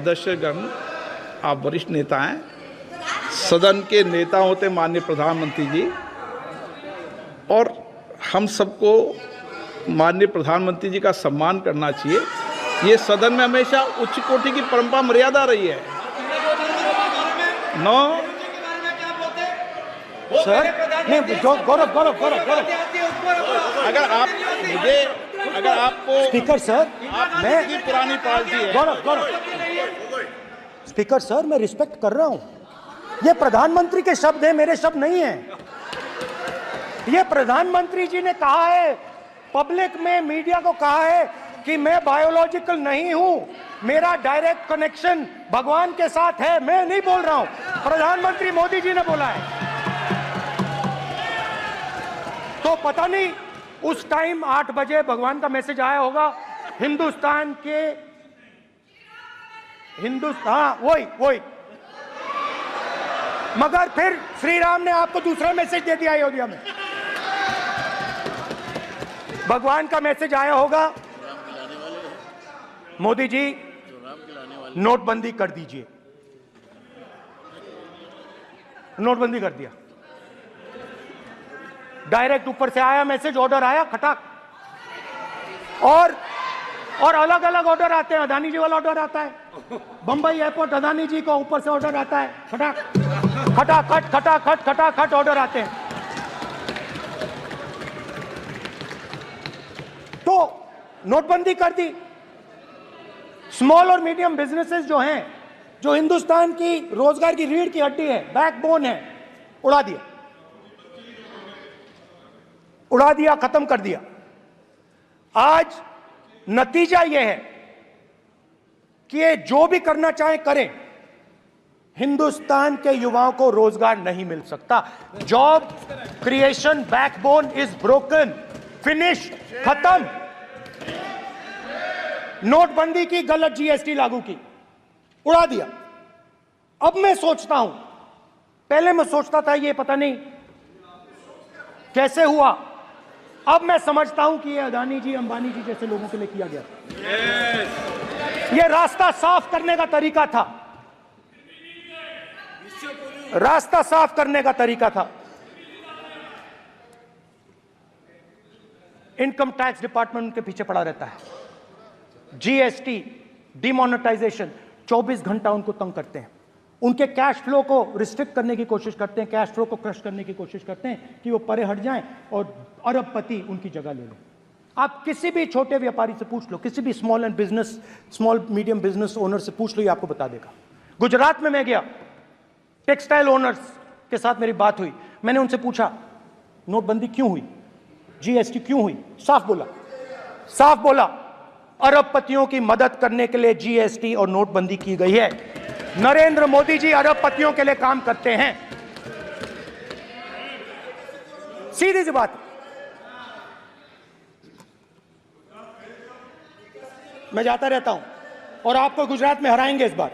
सदस्यगण, आप वरिष्ठ नेता हैं, सदन के नेता होते माननीय प्रधानमंत्री जी, और हम सबको माननीय प्रधानमंत्री जी का सम्मान करना चाहिए। ये सदन में हमेशा उच्च कोटि की परंपरा मर्यादा रही है। नो सर, नहीं, गौरव अगर आपको स्पीकर सर, मैं पुरानी पार्टी है। गौरव स्पीकर सर, मैं रिस्पेक्ट कर रहा हूं। ये प्रधानमंत्री के शब्द हैं, मेरे शब्द नहीं हैं। ये प्रधानमंत्री जी ने कहा है, पब्लिक में, मीडिया को कहा है कि मैं बायोलॉजिकल नहीं हूं, मेरा डायरेक्ट कनेक्शन भगवान के साथ है। मैं नहीं बोल रहा हूं, प्रधानमंत्री मोदी जी ने बोला है। तो पता नहीं उस टाइम 8 बजे भगवान का मैसेज आया होगा हिंदुस्तान, वही मगर फिर श्री राम ने आपको दूसरा मैसेज दे दिया अयोध्या में। भगवान का मैसेज आया होगा, मोदी जी नोटबंदी कर दीजिए। नोटबंदी कर दिया, डायरेक्ट ऊपर से आया मैसेज, ऑर्डर आया खटाक। और अलग अलग ऑर्डर आते हैं। अदानी जी वाला ऑर्डर आता है, बंबई एयरपोर्ट अदानी जी को ऊपर से ऑर्डर आता है, खटाखट ऑर्डर आते हैं। तो नोटबंदी कर दी। स्मॉल और मीडियम बिजनेसेस जो हैं, जो हिंदुस्तान की रोजगार की रीढ़ की हड्डी है, बैकबोन है, उड़ा दिया, खत्म कर दिया। आज नतीजा यह है कि ये जो भी करना चाहे करें, हिंदुस्तान के युवाओं को रोजगार नहीं मिल सकता। Job creation backbone is broken, finish, खत्म। नोटबंदी की, गलत जीएसटी लागू की, उड़ा दिया। अब मैं सोचता हूं, पहले मैं सोचता था ये पता नहीं कैसे हुआ, अब मैं समझता हूं कि ये अदानी जी, अंबानी जी जैसे लोगों के लिए किया गया। ये रास्ता साफ करने का तरीका था, रास्ता साफ करने का तरीका था। इनकम टैक्स डिपार्टमेंट उनके पीछे पड़ा रहता है। जीएसटी, डिमोनेटाइजेशन, 24 घंटा उनको तंग करते हैं। उनके कैश फ्लो को रिस्ट्रिक्ट करने की कोशिश करते हैं, कैश फ्लो को क्रश करने की कोशिश करते हैं कि वो परे हट जाएं और अरबपति उनकी जगह ले लें। आप किसी भी छोटे व्यापारी से पूछ लो, किसी भी स्मॉल मीडियम बिजनेस ओनर से पूछ लो, ये आपको बता देगा। गुजरात में मैं गया, टेक्सटाइल ओनर्स के साथ मेरी बात हुई। मैंने उनसे पूछा नोटबंदी क्यों हुई, जीएसटी क्यों हुई? साफ बोला अरबपतियों की मदद करने के लिए जीएसटी और नोटबंदी की गई है। नरेंद्र मोदी जी अरबपतियों के लिए काम करते हैं, सीधी सी बात। मैं जाता रहता हूं और आपको गुजरात में हराएंगे इस बार।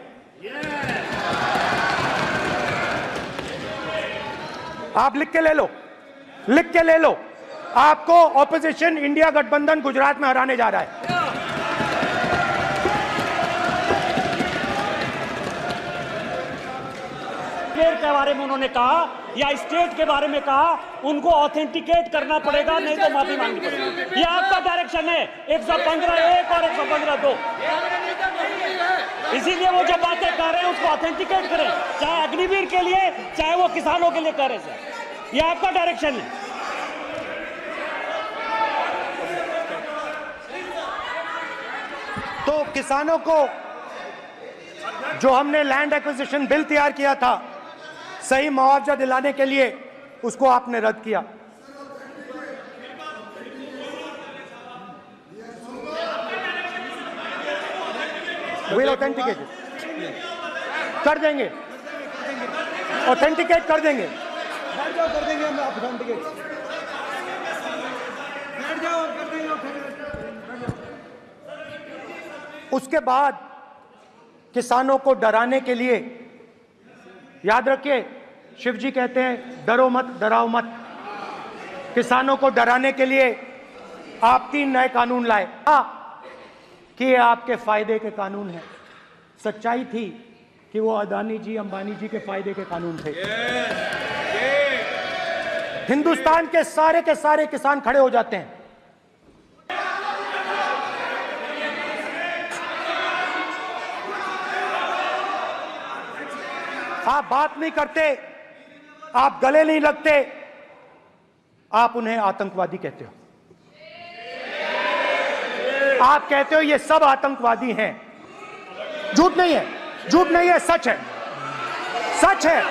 आप लिख के ले लो, आपको ऑपोजिशन इंडिया गठबंधन गुजरात में हराने जा रहा है। के बारे में उन्होंने कहा या स्टेट के बारे में कहा, उनको ऑथेंटिकेट करना पड़ेगा, नहीं तो माफी मांगनी पड़ेगी। ये आपका डायरेक्शन है, 115(1) और 115(2). इसीलिए वो जो बातें कर रहे हैं उसको ऑथेंटिकेट करें, चाहे अग्निवीर के लिए, चाहे वो किसानों के लिए कर रहे हैं। ये आपका डायरेक्शन है। तो किसानों को जो हमने लैंड एक्विजिशन बिल तैयार किया था, सही मुआवजा दिलाने के लिए, उसको आपने रद्द किया। विल ऑथेंटिकेट कर देंगे, ऑथेंटिकेट कर देंगे। हम ऑथेंटिकेट उसके बाद किसानों को डराने के लिए, याद रखिए शिव जी कहते हैं डरो मत डराओ मत, किसानों को डराने के लिए आप 3 नए कानून लाए कि ये आपके फायदे के कानून हैं। सच्चाई थी कि वो अदानी जी, अंबानी जी के फायदे के कानून थे। हिंदुस्तान के सारे किसान खड़े हो जाते हैं। आप बात नहीं करते, आप गले नहीं लगते, आप उन्हें आतंकवादी कहते हो। आप कहते हो ये सब आतंकवादी हैं। झूठ नहीं है, झूठ नहीं है, सच है, सच है।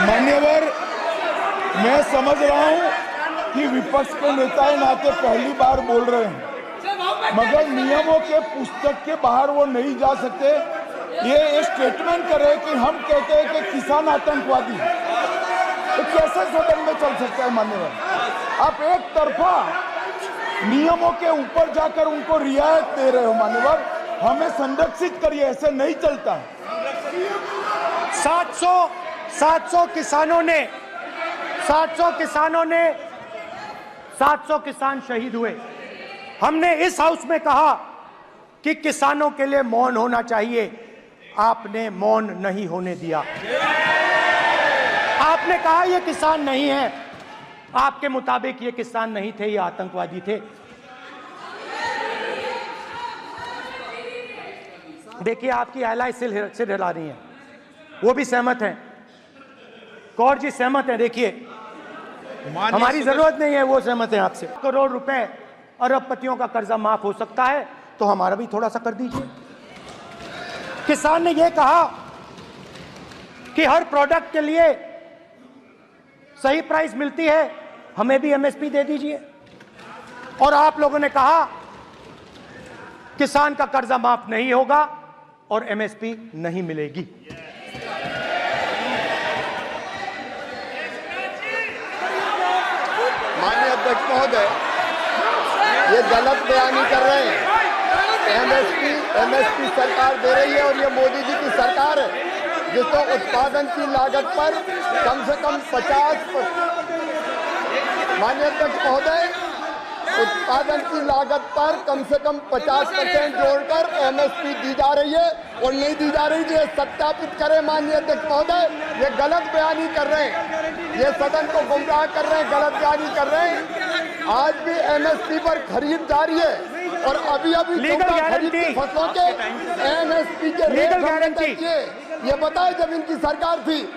मान्यवर, मैं समझ रहा हूं कि विपक्ष के नेता नाते पहली बार बोल रहे हैं, मगर नियमों के पुस्तक के बाहर वो नहीं जा सकते। ये स्टेटमेंट करे कि हम कहते हैं कि किसान आतंकवादी, तो कैसे सदन में चल सकता है? मान्यवर, आप एक तरफा नियमों के ऊपर जाकर उनको रियायत दे रहे हो। मान्यवर, हमें संरक्षित करिए, ऐसे नहीं चलता। 700 किसान शहीद हुए। हमने इस हाउस में कहा कि किसानों के लिए मौन होना चाहिए, आपने मौन नहीं होने दिया। आपने कहा ये किसान नहीं है, आपके मुताबिक ये किसान नहीं थे, ये आतंकवादी थे। देखिए, आपकी आइलाय सिर हिला रही है, वो भी सहमत हैं, कौर जी सहमत हैं। देखिए, हमारी जरूरत नहीं है, वो सहमत है आपसे। करोड़ रुपए अरबपतियों का कर्जा माफ हो सकता है, तो हमारा भी थोड़ा सा कर दीजिए। किसान ने यह कहा कि हर प्रोडक्ट के लिए सही प्राइस मिलती है, हमें भी एमएसपी दे दीजिए। और आप लोगों ने कहा किसान का कर्जा माफ नहीं होगा और एमएसपी नहीं मिलेगी। माननीय अध्यक्ष महोदय, ये गलत बयानी कर रहे हैं। एमएसपी सरकार दे रही है और ये मोदी जी की सरकार है जिसको उत्पादन की लागत पर कम से कम 50%, माननीय अध्यक्ष महोदय, उत्पादन की लागत पर कम से कम 50% जोड़कर एमएसपी दी जा रही है और नहीं दी जा रही। ये सत्यापित करें माननीय अध्यक्ष महोदय, ये गलत बयानी कर रहे हैं, ये सदन को गुमराह कर रहे हैं, गलत बयानी कर रहे हैं। आज भी एमएसपी पर खरीद जारी है और अभी खरीद की फसलों के एमएसपी के रेट हमने तय किए। ये बताएं, जब इनकी सरकार थी